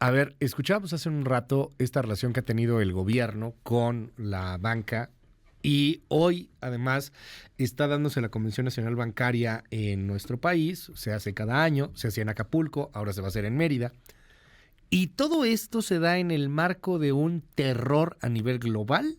A ver, escuchábamos hace un rato esta relación que ha tenido el gobierno con la banca y hoy, además, está dándose la Convención Nacional Bancaria en nuestro país. Se hace cada año, se hacía en Acapulco, ahora se va a hacer en Mérida. Y todo esto se da en el marco de un terror a nivel global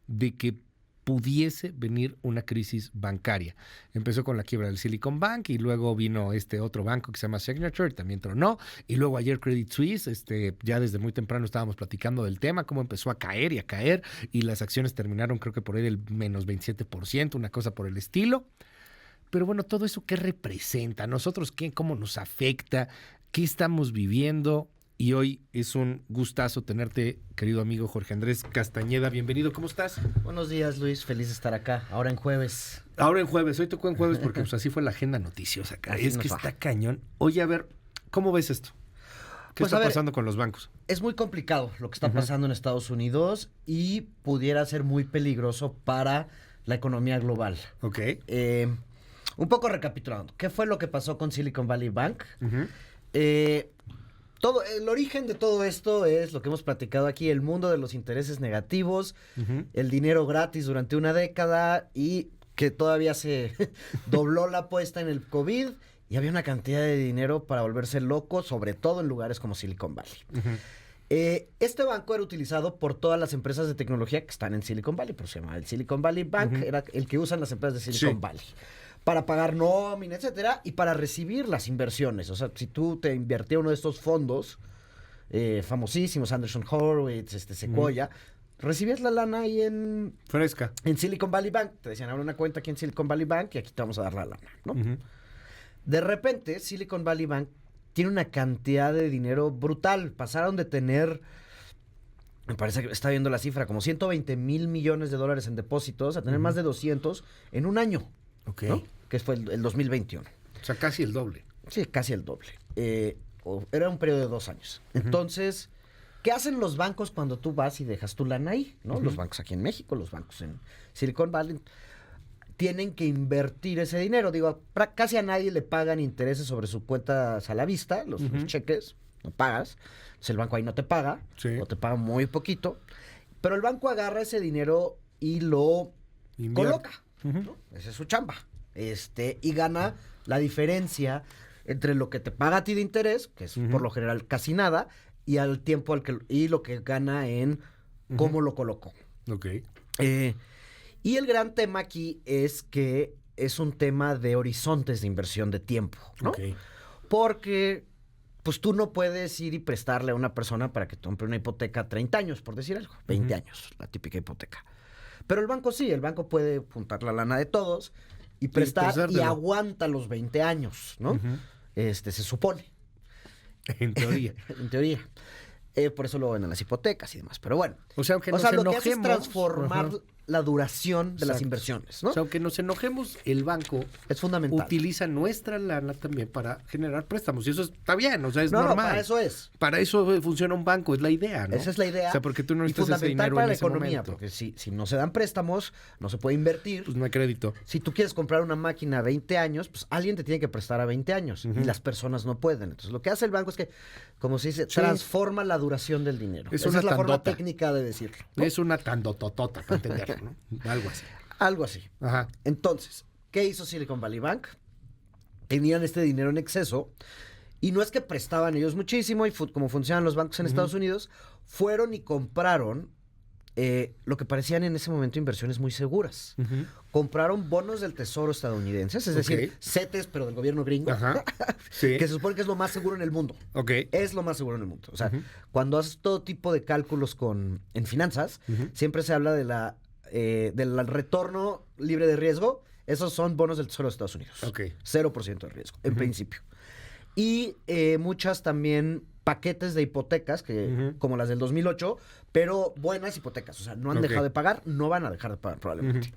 de que pudiese venir una crisis bancaria. Empezó con la quiebra del Silicon Bank y luego vino este otro banco que se llama Signature, también tronó, y luego ayer Credit Suisse, ya desde muy temprano estábamos platicando del tema, cómo empezó a caer y las acciones terminaron creo que por ahí del menos 27%, una cosa por el estilo. Pero bueno, todo eso, ¿qué representa? ¿Nosotros qué? ¿Cómo nos afecta? ¿Qué estamos viviendo? Y hoy es un gustazo tenerte, querido amigo Jorge Andrés Castañeda. Bienvenido, ¿cómo estás? Buenos días, Luis. Feliz de estar acá. Ahora en jueves. Ahora en jueves. Hoy tocó en jueves porque pues, así fue la agenda noticiosa acá. Así Es que nos va. está cañón. Oye, a ver, ¿cómo ves esto? ¿Qué Pues, está a ver, pasando con los bancos? Es muy complicado lo que está pasando en Estados Unidos y pudiera ser muy peligroso para la economía global. Ok. Un poco recapitulando. ¿Qué fue lo que pasó con Silicon Valley Bank? Ujú. El origen de todo esto es lo que hemos platicado aquí, el mundo de los intereses negativos, el dinero gratis durante una década y que todavía se dobló la apuesta en el COVID y había una cantidad de dinero para volverse loco, sobre todo en lugares como Silicon Valley. Este banco era utilizado por todas las empresas de tecnología que están en Silicon Valley, pero se llama el Silicon Valley Bank, era el que usan las empresas de Silicon Valley. Para pagar nómina, etcétera, y para recibir las inversiones. O sea, si tú te invertías uno de estos fondos famosísimos, Anderson Horowitz, Sequoia, recibías la lana ahí en Fresca. Silicon Valley Bank. Te decían, abre una cuenta aquí en Silicon Valley Bank y aquí te vamos a dar la lana, ¿no? De repente, Silicon Valley Bank tiene una cantidad de dinero brutal. Pasaron de tener, me parece que está viendo la cifra, como 120 mil millones de dólares en depósitos, a tener más de 200 en un año. Ok. ¿No? Que fue el 2021. O sea, casi el doble. Sí, casi el doble. Era un periodo de 2 años. Entonces, ¿qué hacen los bancos cuando tú vas y dejas tu lana ahí? ¿No? Los bancos aquí en México, los bancos en Silicon Valley, tienen que invertir ese dinero. Digo, casi a nadie le pagan intereses sobre su cuenta a la vista, los cheques, no pagas. Entonces el banco ahí no te paga, o te paga muy poquito. Pero el banco agarra ese dinero y lo coloca. ¿No? Esa es su chamba. Y gana la diferencia entre lo que te paga a ti de interés, que es por lo general casi nada, y al tiempo y lo que gana en cómo lo colocó. Ok. Y el gran tema aquí es que es un tema de horizontes de inversión de tiempo, ¿no? Ok. Porque pues tú no puedes ir y prestarle a una persona para que compre una hipoteca 30 años, por decir algo, 20 años, la típica hipoteca. Pero el banco sí, el banco puede juntar la lana de todos y prestar y aguanta los 20 años, ¿no? Se supone. En teoría. En teoría. Por eso lo ven en las hipotecas y demás. Pero bueno. O sea, aunque nos lo enojemos, que hace es transformar la duración de las inversiones, ¿no? O sea, aunque nos enojemos, el banco es fundamental. Utiliza nuestra lana también para generar préstamos. Y eso está bien, o sea, es normal. No, para eso es. Para eso funciona un banco, es la idea, ¿no? Esa es la idea. O sea, porque tú no y necesitas ese fundamental dinero para en la ese economía, momento. porque si no se dan préstamos, no se puede invertir. Pues no hay crédito. Si tú quieres comprar una máquina a 20 años, pues alguien te tiene que prestar a 20 años y las personas no pueden. Entonces, lo que hace el banco es que, como se dice, transforma la duración del dinero. Esa es la forma técnica de decirlo, ¿no? Es una tandototota, para entenderlo, ¿no? Algo así. Algo así. Ajá. Entonces, ¿qué hizo Silicon Valley Bank? Tenían este dinero en exceso y no es que prestaban ellos muchísimo y como funcionan los bancos en Estados Unidos, fueron y compraron lo que parecían en ese momento inversiones muy seguras. Compraron bonos del tesoro estadounidenses, es decir, CETES, pero del gobierno gringo, Sí. que se supone que es lo más seguro en el mundo. Ok. Es lo más seguro en el mundo. O sea, cuando haces todo tipo de cálculos en finanzas, siempre se habla del retorno libre de riesgo. Esos son bonos del tesoro de Estados Unidos. Ok. 0% de riesgo, en principio. Y muchas también paquetes de hipotecas, como las del 2008, pero buenas hipotecas. O sea, no han dejado de pagar, no van a dejar de pagar probablemente.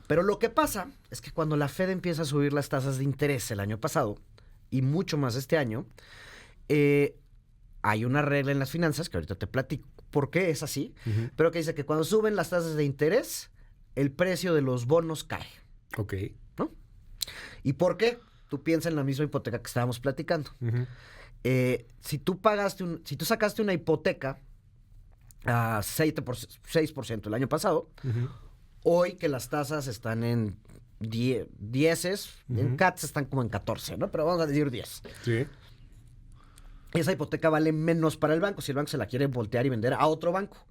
Pero lo que pasa es que cuando la Fed empieza a subir las tasas de interés el año pasado, y mucho más este año, hay una regla en las finanzas, que ahorita te platico por qué es así, pero que dice que cuando suben las tasas de interés, el precio de los bonos cae. Ok. ¿No? ¿Y por qué? Tú piensas en la misma hipoteca que estábamos platicando. si tú sacaste una hipoteca a 6% el año pasado, hoy que las tasas están en 10, en CATS están como en 14, ¿no? Pero vamos a decir 10. Sí. Esa hipoteca vale menos para el banco si el banco se la quiere voltear y vender a otro banco.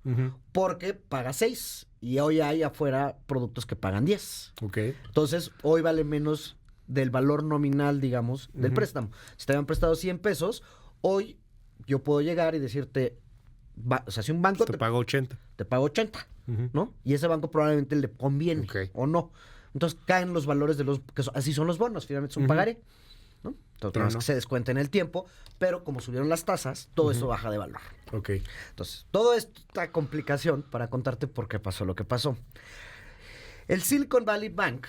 Porque paga 6 y hoy hay afuera productos que pagan 10. Ok. Entonces, hoy vale menos del valor nominal, digamos, del préstamo. Si te habían prestado 100 pesos, hoy yo puedo llegar y decirte, o sea, si un banco te paga 80. te paga 80, ¿no? Y ese banco probablemente le conviene o no. Entonces caen los valores así son los bonos, finalmente es un pagaré, ¿no? Entonces que se descuenta en el tiempo, pero como subieron las tasas, todo eso baja de valor. Ok. Entonces, toda esta complicación para contarte por qué pasó lo que pasó. El Silicon Valley Bank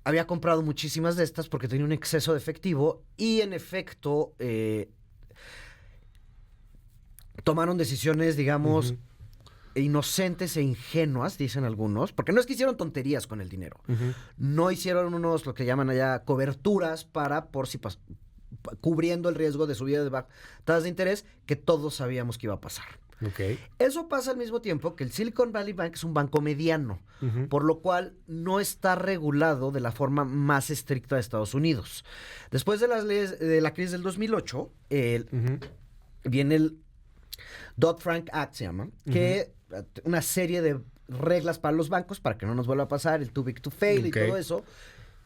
había comprado muchísimas de estas porque tenía un exceso de efectivo y en efecto tomaron decisiones, digamos, inocentes e ingenuas, dicen algunos, porque no es que hicieron tonterías con el dinero. No hicieron lo que llaman allá coberturas cubriendo el riesgo de subida de tasas de interés que todos sabíamos que iba a pasar. Okay. Eso pasa al mismo tiempo que el Silicon Valley Bank es un banco mediano, por lo cual no está regulado de la forma más estricta de Estados Unidos. Después de las leyes de la crisis del 2008, viene el Dodd-Frank Act, se llama, que una serie de reglas para los bancos para que no nos vuelva a pasar el too big to fail y todo eso.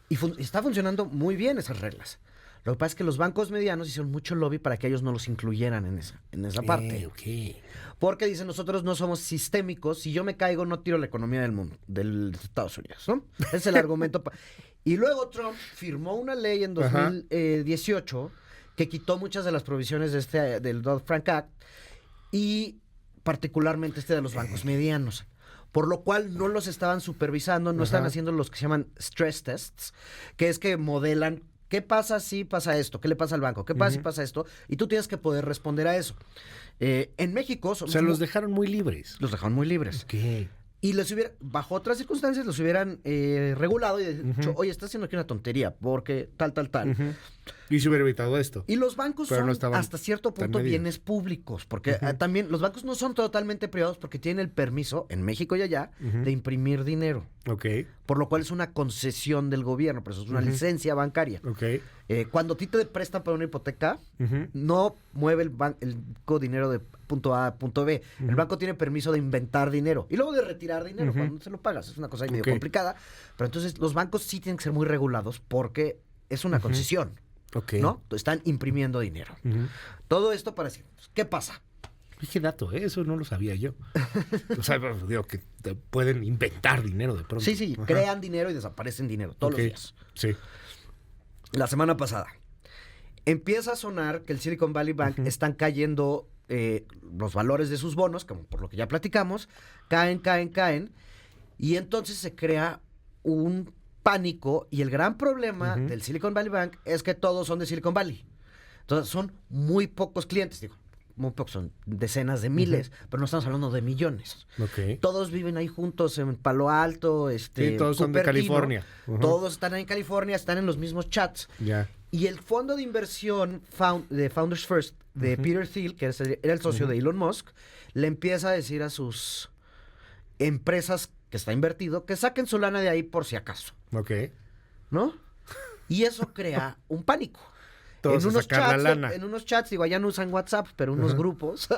Y está funcionando muy bien esas reglas. Lo que pasa es que los bancos medianos hicieron mucho lobby para que ellos no los incluyeran en esa parte. Porque dicen, nosotros no somos sistémicos. Si yo me caigo, no tiro la economía del mundo, de Estados Unidos, ¿no? Ese es el argumento. Y luego Trump firmó una ley en 2018 que quitó muchas de las provisiones del Dodd-Frank Act y particularmente de los bancos medianos. Por lo cual no los estaban supervisando, no están haciendo los que se llaman stress tests, que es que modelan qué pasa si pasa esto, qué le pasa al banco, qué pasa si pasa esto, y tú tienes que poder responder a eso. En México... los dejaron muy libres. Los dejaron muy libres. Okay. Y bajo otras circunstancias, los hubieran regulado y dicho, oye, estás haciendo aquí una tontería, porque tal. Y se hubiera evitado esto. Y los bancos son hasta cierto punto bienes públicos, porque también los bancos no son totalmente privados porque tienen el permiso, en México y allá, de imprimir dinero. Ok. Por lo cual es una concesión del gobierno, por eso es una licencia bancaria. Ok. Cuando a ti te prestan para una hipoteca, no mueve el dinero de punto A a punto B. El banco tiene permiso de inventar dinero y luego de retirar dinero cuando se lo pagas. Es una cosa ahí medio complicada. Pero entonces los bancos sí tienen que ser muy regulados porque es una concesión. ¿No? Están imprimiendo dinero. Todo esto para decir, ¿qué pasa? Qué dato, eso no lo sabía yo. O sea, digo que te pueden inventar dinero de pronto. Sí, crean dinero y desaparecen dinero todos los días. Sí. La semana pasada empieza a sonar que el Silicon Valley Bank están cayendo los valores de sus bonos, como por lo que ya platicamos, caen, y entonces se crea un pánico, y el gran problema del Silicon Valley Bank es que todos son de Silicon Valley. Entonces son muy pocos clientes, digo, muy pocos, son decenas de miles, pero no estamos hablando de millones. Todos viven ahí juntos en Palo Alto, todos son de California. Todos están ahí en California, están en los mismos chats. Y el fondo de inversión de Founders First, de Peter Thiel, que era el socio de Elon Musk, le empieza a decir a sus empresas que está invertido que saquen su lana de ahí por si acaso. ¿No? Y eso crea un pánico. Todos en unos chats, digo, allá no usan WhatsApp, pero unos grupos,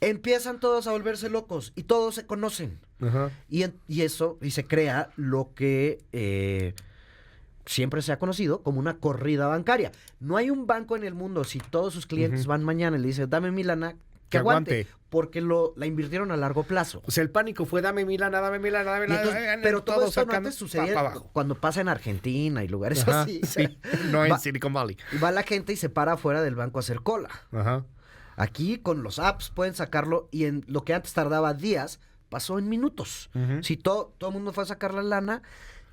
empiezan todos a volverse locos y todos se conocen. Y se crea lo que siempre se ha conocido como una corrida bancaria. No hay un banco en el mundo, si todos sus clientes van mañana y le dicen, dame mi lana, que aguante, porque la invirtieron a largo plazo. O sea, el pánico fue dame mi lana. Pero todo esto no antes sucedía cuando pasa en Argentina y lugares así. Sí, no en Silicon Valley. Va la gente y se para afuera del banco a hacer cola. Aquí con los apps pueden sacarlo y en lo que antes tardaba días, pasó en minutos. Si todo el mundo fue a sacar la lana,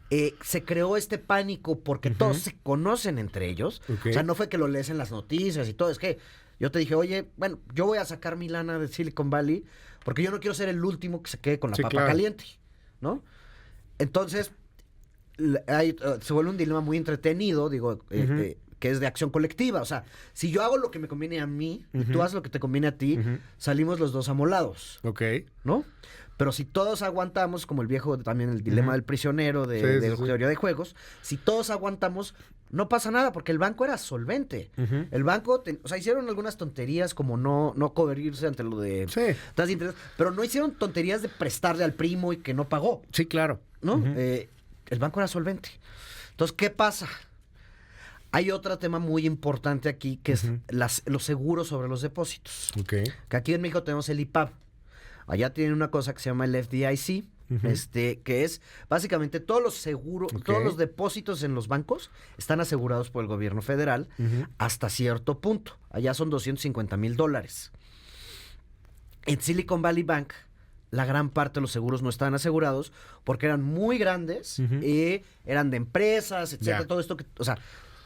se creó este pánico porque todos se conocen entre ellos. O sea, no fue que lo lees en las noticias y todo, es que yo te dije, oye, bueno, yo voy a sacar mi lana de Silicon Valley porque yo no quiero ser el último que se quede con la papa caliente, ¿no? Entonces, se vuelve un dilema muy entretenido, digo, que es de acción colectiva. O sea, si yo hago lo que me conviene a mí y tú haces lo que te conviene a ti, salimos los dos amolados. Ok. ¿No? Pero si todos aguantamos, como el viejo también el dilema del prisionero de teoría de juegos, si todos aguantamos, no pasa nada, porque el banco era solvente. El banco, o sea, hicieron algunas tonterías como no cubrirse ante lo de tasas de interés, pero no hicieron tonterías de prestarle al primo y que no pagó. Sí, claro. ¿No? El banco era solvente. Entonces, ¿qué pasa? Hay otro tema muy importante aquí, que es los seguros sobre los depósitos. Ok. Que aquí en México tenemos el IPAB. Allá tienen una cosa que se llama el FDIC, que es básicamente todos los seguros, todos los depósitos en los bancos están asegurados por el gobierno federal hasta cierto punto. Allá son $250,000. En Silicon Valley Bank, la gran parte de los seguros no estaban asegurados porque eran muy grandes y eran de empresas, etcétera. Todo esto o sea,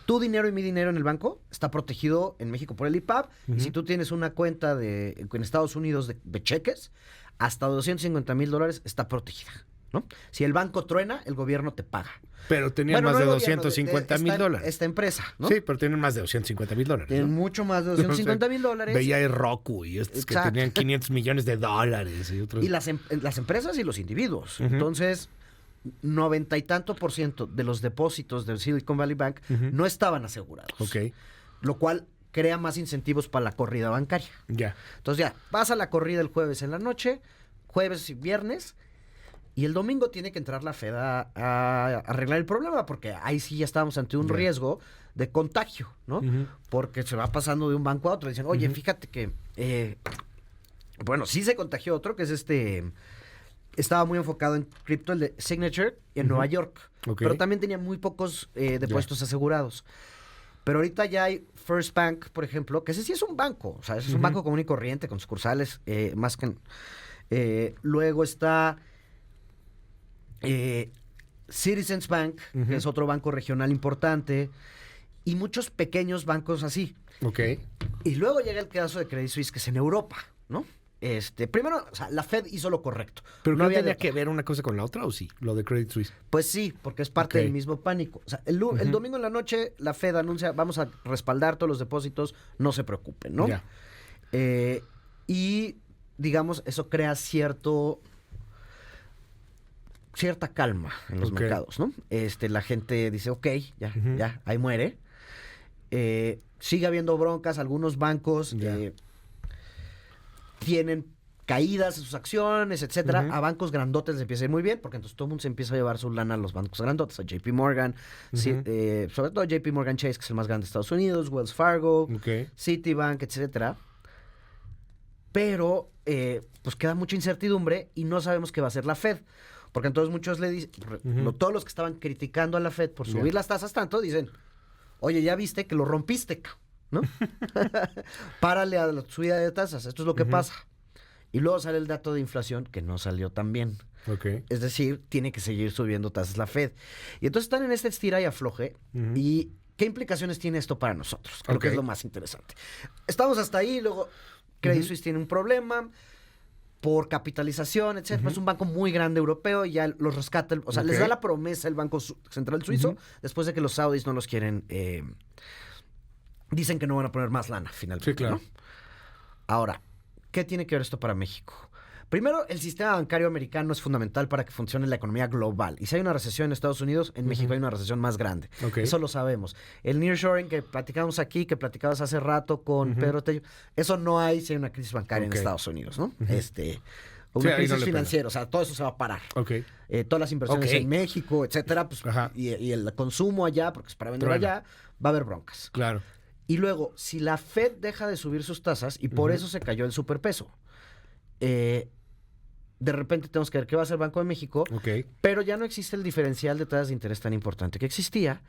tu dinero y mi dinero en el banco está protegido en México por el IPAB. Y si tú tienes una cuenta en Estados Unidos de cheques, hasta $250,000 está protegida, ¿no? Si el banco truena, el gobierno te paga. Pero tenían más de $250,000. Esta empresa, ¿no? Sí, pero tienen más de $250,000. Tienen mucho más de $250,000. Veía el Roku y estos que tenían $500 millones y otros. Y las empresas y los individuos. Entonces, 90 y tanto % de los depósitos del Silicon Valley Bank no estaban asegurados. Ok. Lo cual crea más incentivos para la corrida bancaria. Ya. Entonces ya, vas a la corrida el jueves en la noche, jueves y viernes, y el domingo tiene que entrar la Fed a arreglar el problema, porque ahí sí ya estábamos ante un riesgo de contagio, ¿no? Porque se va pasando de un banco a otro. Dicen, oye, fíjate que, bueno, sí se contagió otro, que es estaba muy enfocado en cripto, el de Signature, en Nueva York. Okay. Pero también tenía muy pocos depósitos asegurados. Pero ahorita ya hay First Bank, por ejemplo, que ese sí es un banco. O sea, ese es un banco común y corriente, con sucursales, más que... luego está Citizens Bank, que es otro banco regional importante. Y muchos pequeños bancos así. Ok. Y luego llega el caso de Credit Suisse, que es en Europa, ¿no? Primero, o sea, la Fed hizo lo correcto. ¿Pero no tenía que ver una cosa con la otra o sí? Lo de Credit Suisse. Pues sí, porque es parte del mismo pánico. O sea, el domingo en la noche la Fed anuncia, vamos a respaldar todos los depósitos, no se preocupen, ¿no? Ya. Y, digamos, eso crea cierta calma en los mercados, ¿no? La gente dice, ok, ya, ahí muere. Sigue habiendo broncas, algunos bancos... tienen caídas en sus acciones, etcétera. A bancos grandotes les empieza a ir muy bien, porque entonces todo el mundo se empieza a llevar su lana a los bancos grandotes, a JP Morgan, sobre todo JP Morgan Chase, que es el más grande de Estados Unidos, Wells Fargo, Citibank, etcétera. Pero, pues queda mucha incertidumbre y no sabemos qué va a hacer la Fed. Porque entonces muchos le dicen, todos los que estaban criticando a la Fed por subir las tasas tanto, dicen, oye, ya viste que lo rompiste, ¿no? Párale a la subida de tasas, esto es lo que pasa. Y luego sale el dato de inflación que no salió tan bien. Es decir, tiene que seguir subiendo tasas la Fed. Y entonces están en este estira y afloje. ¿Y qué implicaciones tiene esto para nosotros? Creo que es lo más interesante. Estamos hasta ahí, luego Credit Suisse tiene un problema por capitalización, etcétera. Es un banco muy grande europeo y ya los rescata. O sea, les da la promesa el Banco Central Suizo después de que los saudis no los quieren... dicen que no van a poner más lana, finalmente. Sí, claro. ¿No? Ahora, ¿qué tiene que ver esto para México? Primero, el sistema bancario americano es fundamental para que funcione la economía global. Y si hay una recesión en Estados Unidos, en México hay una recesión más grande. Eso lo sabemos. El nearshoring que platicamos aquí, que platicabas hace rato con Pedro Tello, eso no hay si hay una crisis bancaria en Estados Unidos, ¿no? Una crisis financiera, o sea, todo eso se va a parar. Todas las inversiones en México, etcétera, pues, y el consumo allá, porque es para vender allá, va a haber broncas. Claro. Y luego, si la Fed deja de subir sus tasas, y por eso se cayó el superpeso, de repente tenemos que ver qué va a hacer el Banco de México, pero ya no existe el diferencial de tasas de interés tan importante que existía,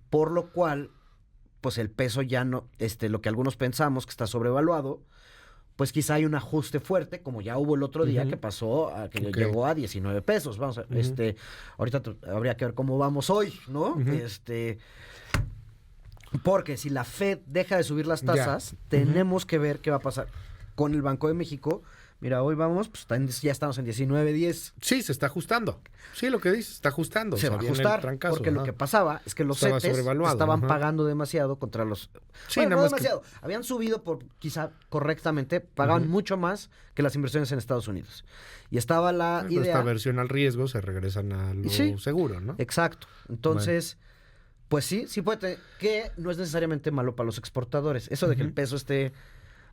por lo cual, pues el peso ya no, lo que algunos pensamos que está sobrevaluado, pues quizá hay un ajuste fuerte, como ya hubo el otro día que pasó, a que llegó a 19 pesos. Vamos a, ahorita habría que ver cómo vamos hoy, ¿no? Porque si la Fed deja de subir las tasas, tenemos que ver qué va a pasar con el Banco de México, Mira, hoy vamos, pues ya estamos en 19.10. Sí, se está ajustando. Sí, lo que dices, está ajustando. Se va a viene el ajustar, trancazo, porque lo que pasaba es que los Estaba CETES sobrevaluado, estaban ajá. pagando demasiado contra los... Sí, bueno, nada no más que- demasiado. Habían subido por, quizá correctamente, pagaban mucho más que las inversiones en Estados Unidos. Y estaba la Pero idea... esta versión al riesgo se regresan a lo Sí. seguro, ¿no? Exacto. Entonces, pues sí puede tener, que no es necesariamente malo para los exportadores. Eso de que el peso esté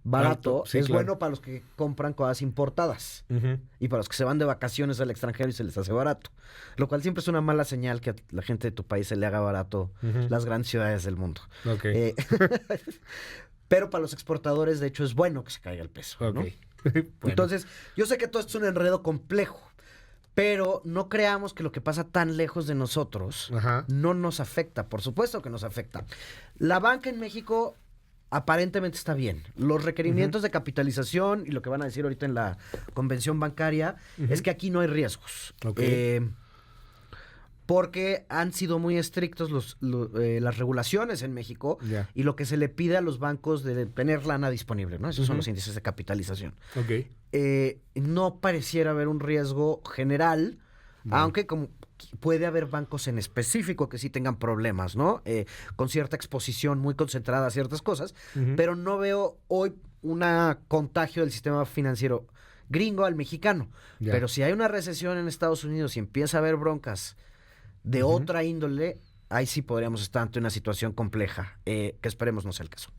barato Alto, sí, es claro. bueno para los que compran cosas importadas. Ujú. Y para los que se van de vacaciones al extranjero y se les hace barato. Lo cual siempre es una mala señal que a la gente de tu país se le haga barato las grandes ciudades del mundo. Ok. Pero para los exportadores, de hecho, es bueno que se caiga el peso. Ok. ¿no? Bueno. Entonces, yo sé que todo esto es un enredo complejo, pero no creamos que lo que pasa tan lejos de nosotros Ajá. no nos afecta. Por supuesto que nos afecta. La banca en México aparentemente está bien. Los requerimientos de capitalización y lo que van a decir ahorita en la convención bancaria es que aquí no hay riesgos. Ok. Porque han sido muy estrictos las regulaciones en México Ya. y lo que se le pide a los bancos de tener lana disponible, ¿no? Esos son los índices de capitalización. Ok. No pareciera haber un riesgo general, aunque como puede haber bancos en específico que sí tengan problemas, ¿no? Con cierta exposición muy concentrada a ciertas cosas, pero no veo hoy una contagio del sistema financiero gringo al mexicano. Ya. Pero si hay una recesión en Estados Unidos y empieza a haber broncas de otra índole, ahí sí podríamos estar ante una situación compleja, que esperemos no sea el caso.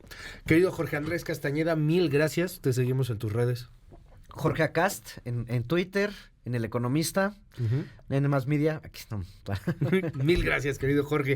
Querido Jorge Andrés Castañeda, mil gracias. Te seguimos en tus redes. Jorge Acast en Twitter, en El Economista, en Más Media. Aquí estamos. Mil gracias, querido Jorge.